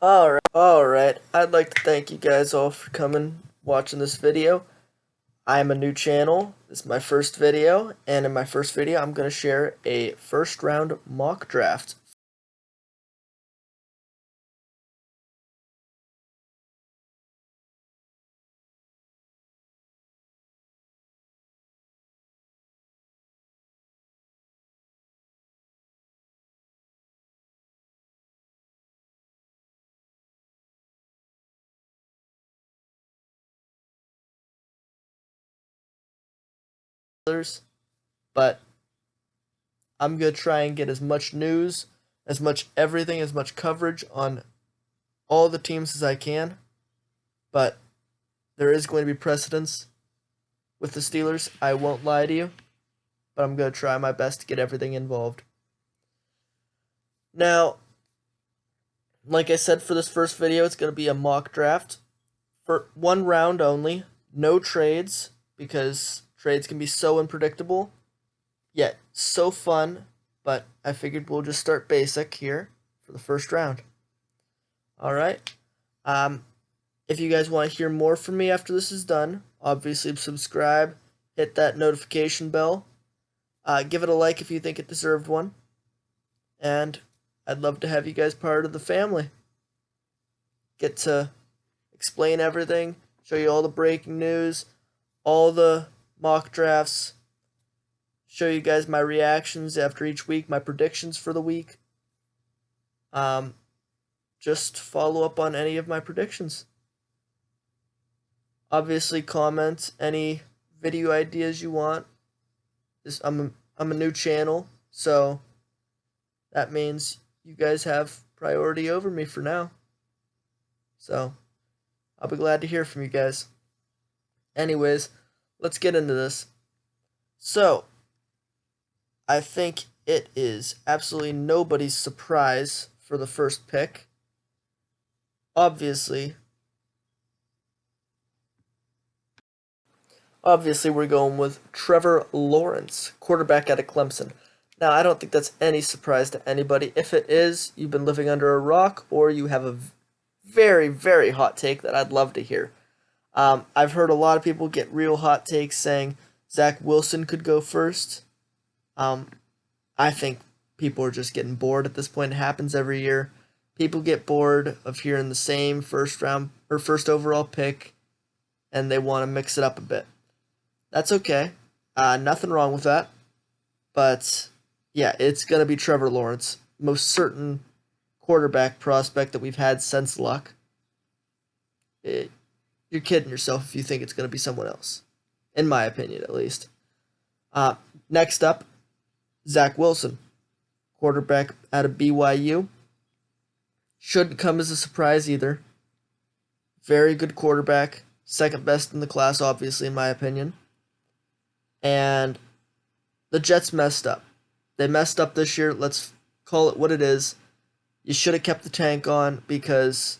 Alright. I'd like to thank you guys all for coming, watching this video. I'm a new channel. This is my first video, and in my first video, I'm going to share a first round mock draft. But I'm going to try and get as much news, as much everything, as much coverage on all the teams as I can. But there is going to be precedence with the Steelers. I won't lie to you, but I'm going to try my best to get everything involved. Now, like I said, for this first video, it's going to be a mock draft for one round only. No trades, because trades can be so unpredictable, yet so fun. But I figured we'll just start basic here for the first round. All right. If you guys want to hear more from me after this is done, obviously subscribe, hit that notification bell, give it a like if you think it deserved one, and I'd love to have you guys part of the family. Get to explain everything, show you all the breaking news, all the mock drafts, show you guys my reactions after each week, my predictions for the week. Just follow up on any of my predictions. Obviously, comment any video ideas you want. I'm a new channel, so that means you guys have priority over me for now. So I'll be glad to hear from you guys. Anyways, let's get into this. So I think it is absolutely nobody's surprise for the first pick. Obviously, we're going with Trevor Lawrence, quarterback out of Clemson. Now, I don't think that's any surprise to anybody. If it is, you've been living under a rock, or you have a very, very hot take that I'd love to hear. I've heard a lot of people get real hot takes saying Zach Wilson could go first. I think people are just getting bored at this point. It happens every year. People get bored of hearing the same first round or first overall pick, and they want to mix it up a bit. That's okay. Nothing wrong with that. But yeah, it's going to be Trevor Lawrence, most certain quarterback prospect that we've had since Luck. You're kidding yourself if you think it's going to be someone else, in my opinion, at least. Next up, Zach Wilson, quarterback out of BYU. Shouldn't come as a surprise either. Very good quarterback, second best in the class, obviously, in my opinion. And the Jets messed up. They messed up this year. Let's call it what it is. You should have kept the tank on, because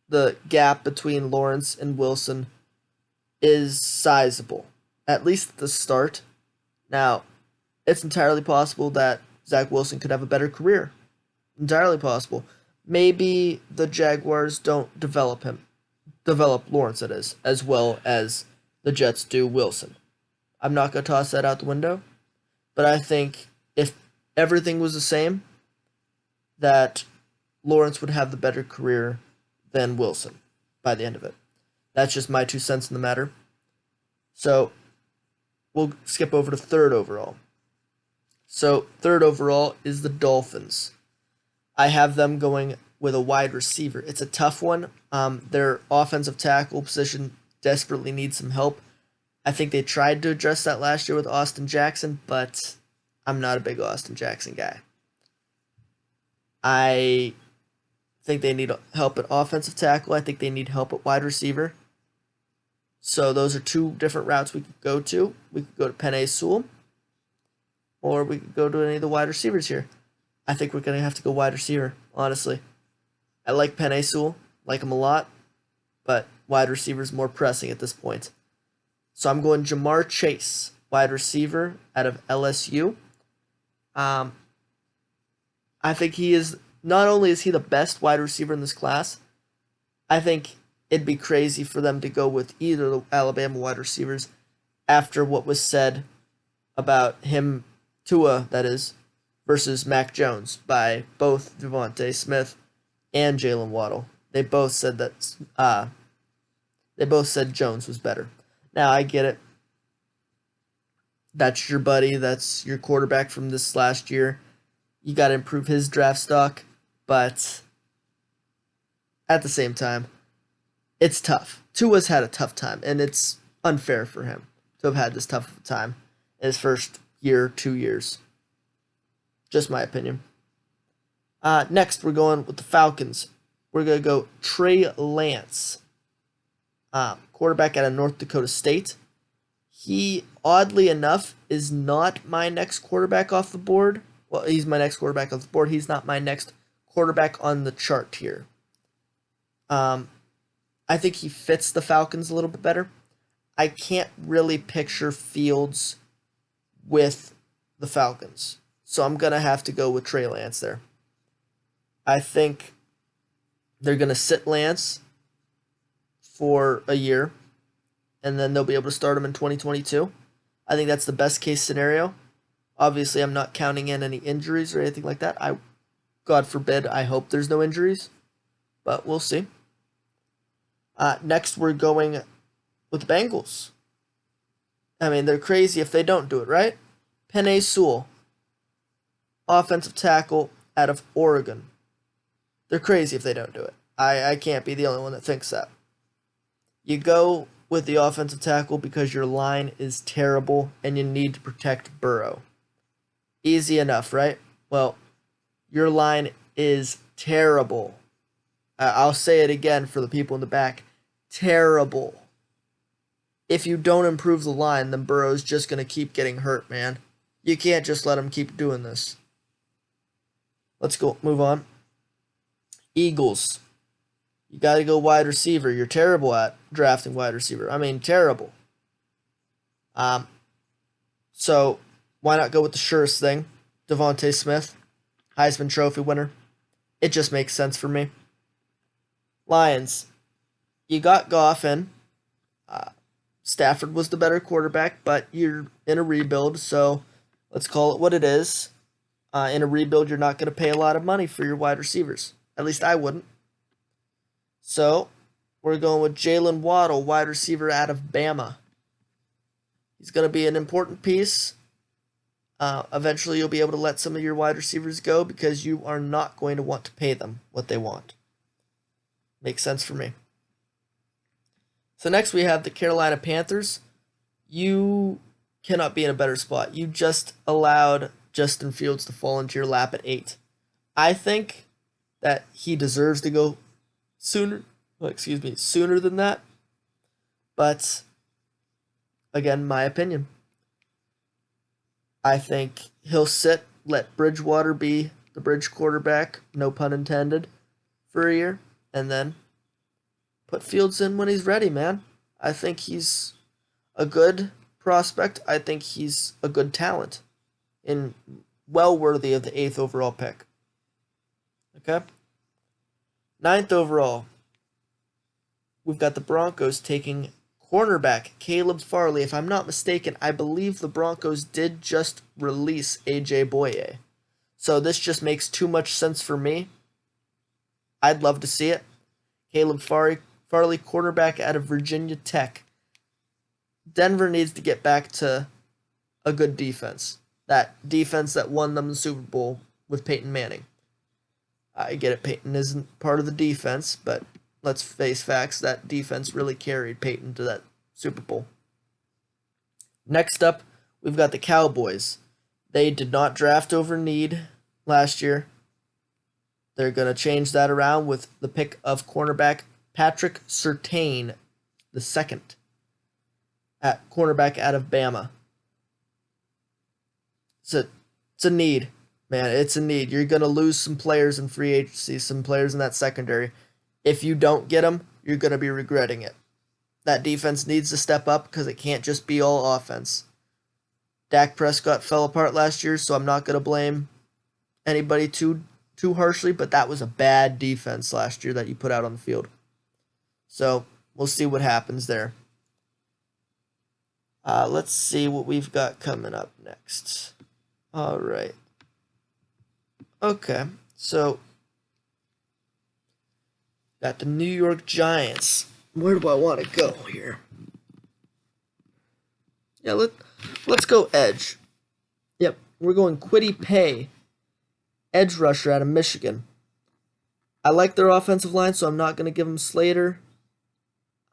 the gap between Lawrence and Wilson is sizable, at least at the start. Now, it's entirely possible that Zach Wilson could have a better career. Entirely possible. Maybe the Jaguars don't develop Lawrence, that is, as well as the Jets do Wilson. I'm not going to toss that out the window, but I think if everything was the same, that Lawrence would have the better career than Wilson by the end of it. That's just my 2 cents in the matter. So we'll skip over to third overall. So third overall is the Dolphins. I have them going with a wide receiver. It's a tough one. Their offensive tackle position desperately needs some help. I think they tried to address that last year with Austin Jackson, but I'm not a big Austin Jackson guy. I think they need help at offensive tackle. I think they need help at wide receiver. So those are two different routes we could go to. We could go to Penei Sewell, or we could go to any of the wide receivers here. I think we're going to have to go wide receiver, honestly. I like Penei Sewell, like him a lot, but wide receiver is more pressing at this point. So I'm going Jamar Chase, wide receiver out of LSU. I think he is, not only is he the best wide receiver in this class, I think it'd be crazy for them to go with either of the Alabama wide receivers after what was said about him, Tua, that is, versus Mac Jones by both Devontae Smith and Jalen Waddle. They both said Jones was better. Now I get it. That's your buddy. That's your quarterback from this last year. You got to improve his draft stock, but at the same time, it's tough. Tua's had a tough time, and it's unfair for him to have had this tough of a time in his first year, 2 years. Just my opinion. Next, we're going with the Falcons. We're going to go Trey Lance, quarterback out of North Dakota State. He, oddly enough, is not my next quarterback off the board. Well, he's my next quarterback off the board. He's not my next quarterback on the chart here. I think he fits the Falcons a little bit better. I can't really picture Fields with the Falcons, so I'm going to have to go with Trey Lance there. I think they're going to sit Lance for a year, and then they'll be able to start him in 2022. I think that's the best case scenario. Obviously, I'm not counting in any injuries or anything like that. God forbid, I hope there's no injuries, but we'll see. Next, we're going with the Bengals. I mean, they're crazy if they don't do it, right? Penei Sewell, offensive tackle out of Oregon. They're crazy if they don't do it. I can't be the only one that thinks that. You go with the offensive tackle because your line is terrible and you need to protect Burrow. Easy enough, right? Well, your line is terrible. I'll say it again for the people in the back. Terrible. If you don't improve the line, then Burrow's just going to keep getting hurt, man. You can't just let him keep doing this. Let's go. Move on. Eagles. You got to go wide receiver. You're terrible at drafting wide receiver. I mean, terrible. So why not go with the surest thing? Devontae Smith, Heisman Trophy winner. It just makes sense for me. Lions. You got Goff in. Stafford was the better quarterback, but you're in a rebuild, so let's call it what it is. In a rebuild, you're not going to pay a lot of money for your wide receivers. At least I wouldn't. So, we're going with Jalen Waddle, wide receiver out of Bama. He's going to be an important piece. Eventually, you'll be able to let some of your wide receivers go because you are not going to want to pay them what they want. Makes sense for me. So next we have the Carolina Panthers. You cannot be in a better spot. You just allowed Justin Fields to fall into your lap at 8. I think that he deserves to go sooner than that. But again, my opinion. I think he'll sit, let Bridgewater be the bridge quarterback, no pun intended, for a year, and then put Fields in when he's ready, man. I think he's a good prospect. I think he's a good talent and well worthy of the 8th overall pick. Okay? 9th overall, we've got the Broncos taking cornerback Caleb Farley. If I'm not mistaken, I believe the Broncos did just release A.J. Boye. So this just makes too much sense for me. I'd love to see it. Caleb Farley, quarterback out of Virginia Tech. Denver needs to get back to a good defense. That defense that won them the Super Bowl with Peyton Manning. I get it, Peyton isn't part of the defense, but let's face facts, that defense really carried Peyton to that Super Bowl. Next up, we've got the Cowboys. They did not draft over need last year. They're going to change that around with the pick of cornerback Patrick Surtain, the second, at cornerback out of Bama. It's a need, man. It's a need. You're going to lose some players in free agency, some players in that secondary. If you don't get them, you're going to be regretting it. That defense needs to step up because it can't just be all offense. Dak Prescott fell apart last year, so I'm not going to blame anybody too harshly, but that was a bad defense last year that you put out on the field. So we'll see what happens there. Let's see what we've got coming up next. All right. Okay, so got the New York Giants. Where do I want to go here? Yeah, let's go edge. Yep, we're going Kwity Paye, edge rusher out of Michigan. I like their offensive line, so I'm not going to give them Slater.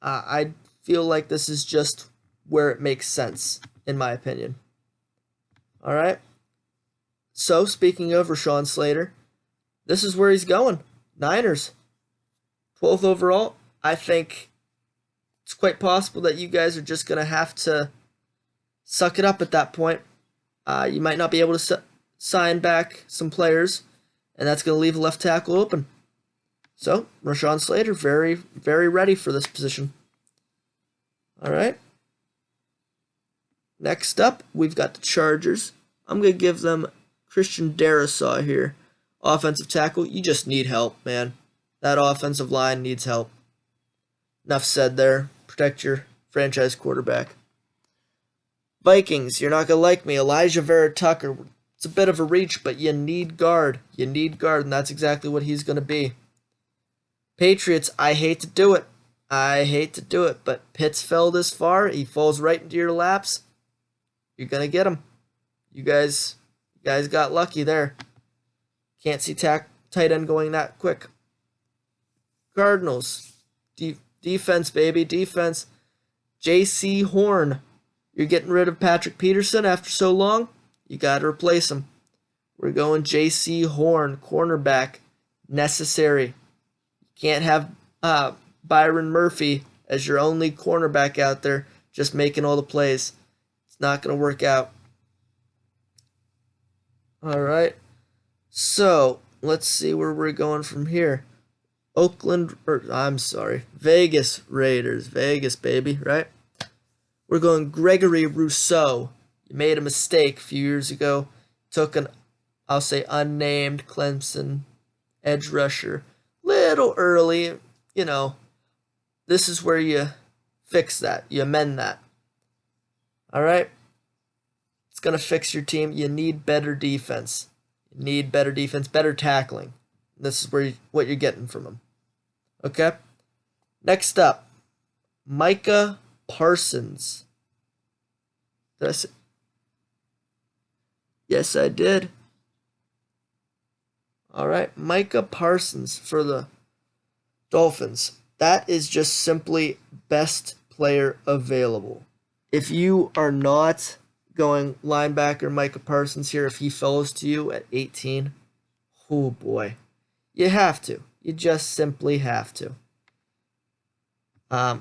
I feel like this is just where it makes sense, in my opinion. All right. So, speaking of Rashawn Slater, this is where he's going. Niners. 12th overall. I think it's quite possible that you guys are just going to have to suck it up at that point. You might not be able to sign back some players, and that's going to leave a left tackle open. So, Rashawn Slater, very, very ready for this position. All right. Next up, we've got the Chargers. I'm going to give them Christian Darrisaw here. Offensive tackle, you just need help, man. That offensive line needs help. Enough said there. Protect your franchise quarterback. Vikings, you're not going to like me. Elijah Vera Tucker. It's a bit of a reach, but you need guard. You need guard, and that's exactly what he's going to be. Patriots, I hate to do it. But Pitts fell this far. He falls right into your laps. You're going to get him. You guys got lucky there. Can't see tight end going that quick. Cardinals. Defense, baby. Defense. J.C. Horn. You're getting rid of Patrick Peterson after so long? You got to replace him. We're going J.C. Horn, cornerback. Necessary. You can't have Byron Murphy as your only cornerback out there just making all the plays. It's not going to work out. All right. So, let's see where we're going from here. Vegas Raiders. Vegas, baby, right? We're going Gregory Rousseau. You made a mistake a few years ago. Took an, I'll say, unnamed Clemson edge rusher. Little early, you know. This is where you fix that. You amend that. All right? It's going to fix your team. You need better defense. You need better defense, better tackling. This is what you're getting from them. Okay? Next up, Micah Parsons. Did I say? Yes, I did. All right, Micah Parsons for the Dolphins. That is just simply best player available. If you are not going linebacker Micah Parsons here, if he falls to you at 18, oh boy. You have to. You just simply have to. I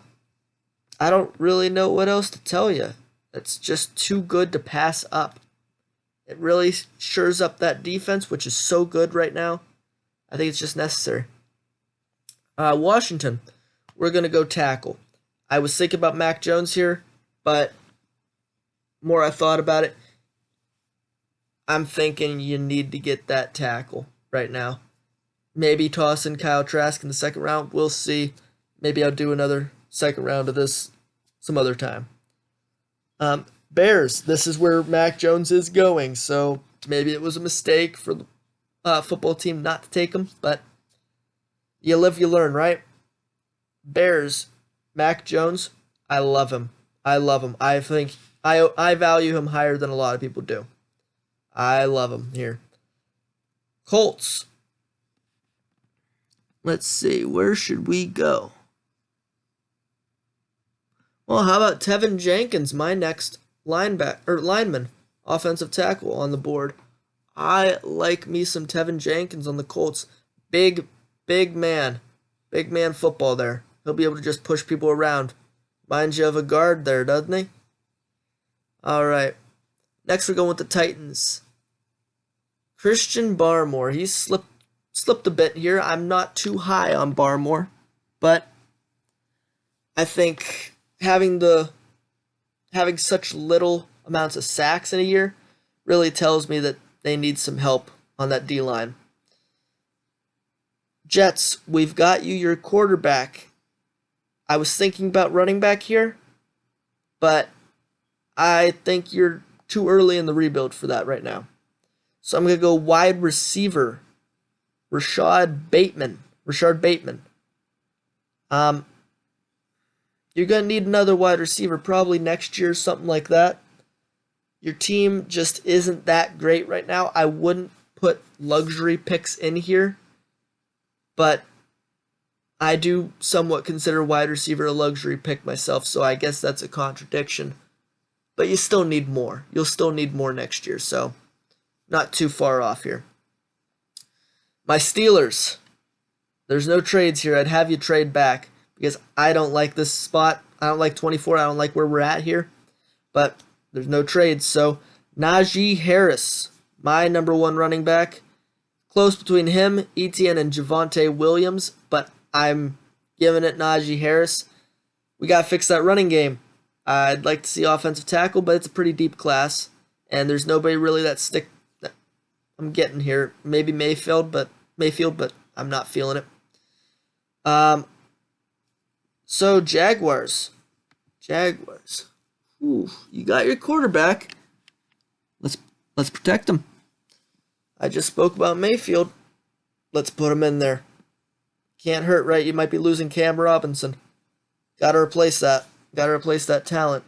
don't really know what else to tell you. It's just too good to pass up. It really shores up that defense, which is so good right now. I think it's just necessary. Washington, we're going to go tackle. I was thinking about Mac Jones here, but more I thought about it, I'm thinking you need to get that tackle right now. Maybe toss in Kyle Trask in the second round. We'll see. Maybe I'll do another second round of this some other time. Bears, this is where Mac Jones is going, so maybe it was a mistake for the football team not to take him, but you live, you learn, right? Bears, Mac Jones, I love him. I think I value him higher than a lot of people do. I love him here. Colts. Let's see, where should we go? Well, how about Tevin Jenkins, my next lineman, offensive tackle on the board. I like me some Tevin Jenkins on the Colts. Big man football there. He'll be able to just push people around. Reminds you of a guard there, doesn't he? All right. Next, we're going with the Titans. Christian Barmore. He's slipped a bit here. I'm not too high on Barmore, but I think having such little amounts of sacks in a year really tells me that they need some help on that D-line. Jets, we've got you your quarterback. I was thinking about running back here, but I think you're too early in the rebuild for that right now. So I'm going to go wide receiver, Rashard Bateman. Um, you're going to need another wide receiver probably next year, something like that. Your team just isn't that great right now. I wouldn't put luxury picks in here, but I do somewhat consider wide receiver a luxury pick myself, so I guess that's a contradiction. But you still need more. You'll still need more next year, so not too far off here. My Steelers. There's no trades here. I'd have you trade back because I don't like this spot. I don't like 24. I don't like where we're at here. But there's no trades. So Najee Harris, my number one running back. Close between him, Etienne, and Javonte Williams, but I'm giving it Najee Harris. We got to fix that running game. I'd like to see offensive tackle, but it's a pretty deep class, and there's nobody really that I'm getting here. Maybe Mayfield, but I'm not feeling it. So Jaguars. Ooh, you got your quarterback. Let's protect him. I just spoke about Mayfield. Let's put him in there. Can't hurt, right? You might be losing Cam Robinson. Got to replace that. Got to replace that talent.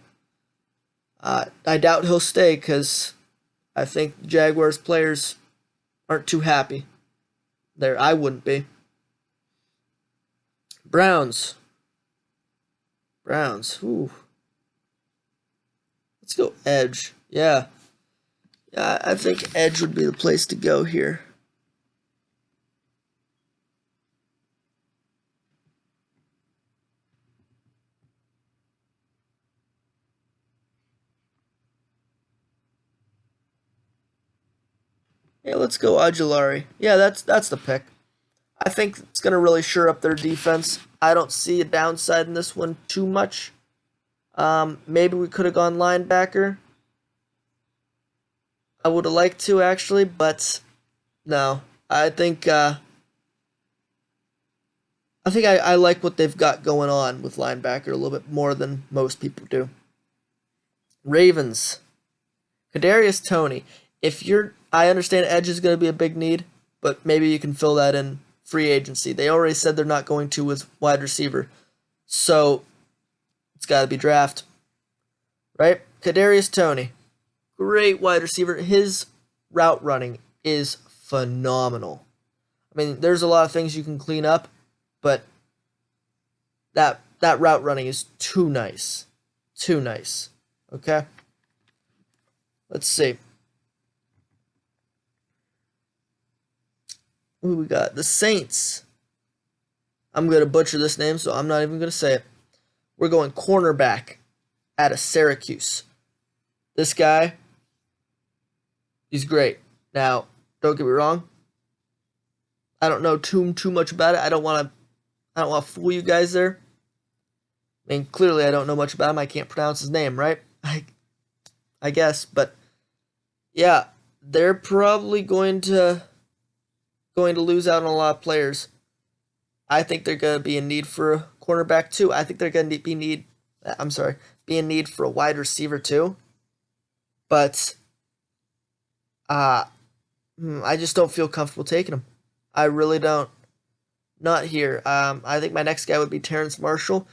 I doubt he'll stay because I think Jaguars players aren't too happy. I wouldn't be. Browns. Ooh. Let's go edge. Yeah, I think edge would be the place to go here. Yeah, let's go Ojulari. Yeah, that's the pick. I think it's going to really shore up their defense. I don't see a downside in this one too much. Maybe we could have gone linebacker. I would have liked to, actually, but no. I think I like what they've got going on with linebacker a little bit more than most people do. Ravens. Kadarius Toney. I understand edge is going to be a big need, but maybe you can fill that in free agency. They already said they're not going to with wide receiver, so it's got to be draft, right? Kadarius Toney, great wide receiver. His route running is phenomenal. I mean, there's a lot of things you can clean up, but that route running is too nice. Okay? Let's see. Who we got? The Saints. I'm going to butcher this name, so I'm not even going to say it. We're going cornerback out of Syracuse. This guy, he's great. Now, don't get me wrong. I don't know too much about it. I don't want to fool you guys there. I mean, clearly I don't know much about him. I can't pronounce his name, right? I guess, but yeah, they're probably going to lose out on a lot of players. I think they're going to be in need for a cornerback too. I think they're going to be in need for a wide receiver too. But I just don't feel comfortable taking him. I really don't. Not here. I think my next guy would be Terrence Marshall,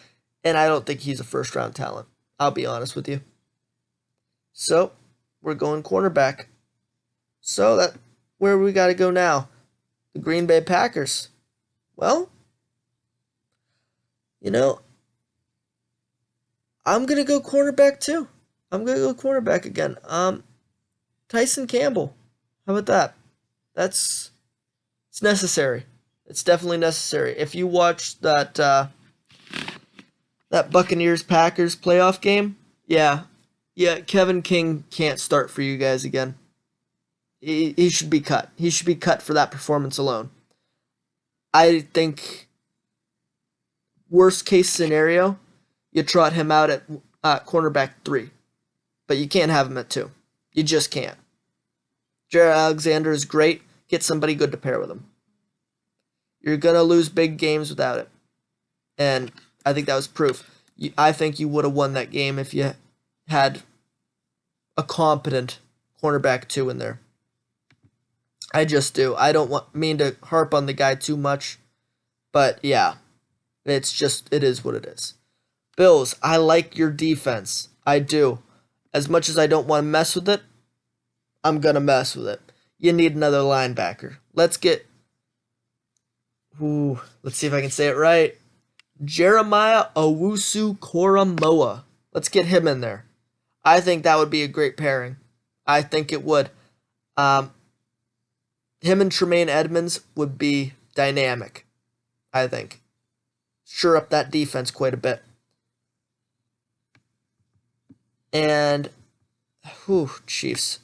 and I don't think he's a first-round talent. I'll be honest with you. So, we're going cornerback. So, where we got to go now? The Green Bay Packers. Well, I'm going to go cornerback too. I'm going to go cornerback again. Tyson Campbell. How about that? It's necessary. It's definitely necessary. If you watch that Buccaneers-Packers playoff game, yeah, Kevin King can't start for you guys again. He should be cut. He should be cut for that performance alone. I think worst case scenario, you trot him out at cornerback 3. But you can't have him at 2. You just can't. Jared Alexander is great. Get somebody good to pair with him. You're going to lose big games without it. And I think that was proof. I think you would have won that game if you had a competent cornerback 2 in there. I just do. I don't mean to harp on the guy too much, but yeah, it is what it is. Bills, I like your defense. I do. As much as I don't want to mess with it, I'm going to mess with it. You need another linebacker. Let's see if I can say it right. Jeremiah Owusu-Koramoah. Let's get him in there. I think that would be a great pairing. I think it would. Him and Tremaine Edmonds would be dynamic, I think. Sure up that defense quite a bit. And, Chiefs.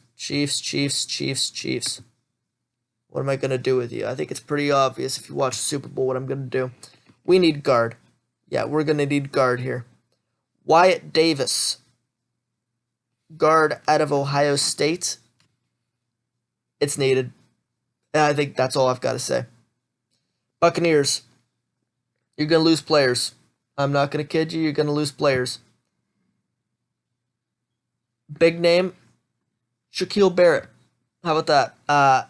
What am I going to do with you? I think it's pretty obvious if you watch the Super Bowl what I'm going to do. We need guard. Yeah, we're going to need guard here. Wyatt Davis, guard out of Ohio State. It's needed. And I think that's all I've got to say. Buccaneers, you're going to lose players. I'm not going to kid you. You're going to lose players. Big name, Shaquille Barrett. How about that?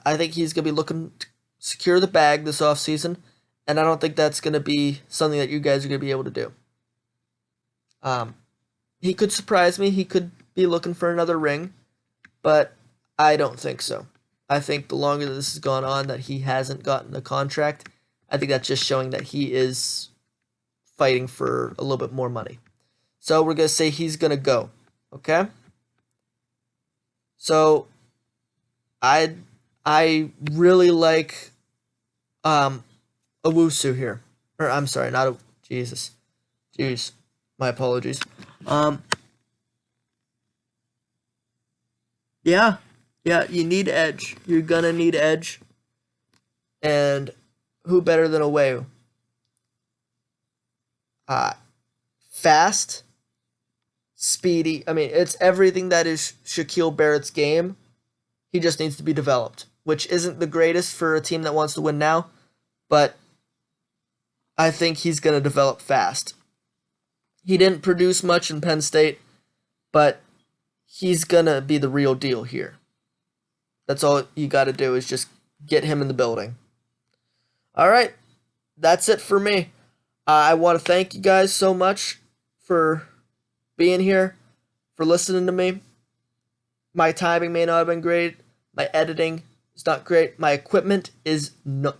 I think he's going to be looking to secure the bag this offseason, and I don't think that's going to be something that you guys are going to be able to do. He could surprise me. He could be looking for another ring, but I don't think so. I think the longer that this has gone on that he hasn't gotten a contract, I think that's just showing that he is fighting for a little bit more money. So we're going to say he's going to go, okay? So I really like Owusu here. Or I'm sorry, not Jesus. Jeez. My apologies. Yeah, you need edge. You're gonna need edge. And who better than Aweyu? Fast, speedy. I mean, it's everything that is Shaquille Barrett's game. He just needs to be developed, which isn't the greatest for a team that wants to win now, but I think he's going to develop fast. He didn't produce much in Penn State, but he's going to be the real deal here. That's all you got to do is just get him in the building. All right, that's it for me. I want to thank you guys so much for being here, for listening to me. My timing may not have been great. My editing is not great. My equipment is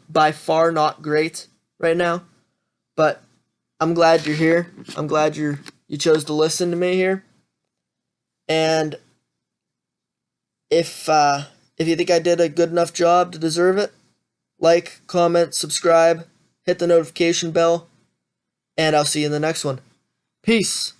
by far not great right now. But I'm glad you're here. I'm glad you chose to listen to me here. And if you think I did a good enough job to deserve it, like, comment, subscribe, hit the notification bell, and I'll see you in the next one. Peace.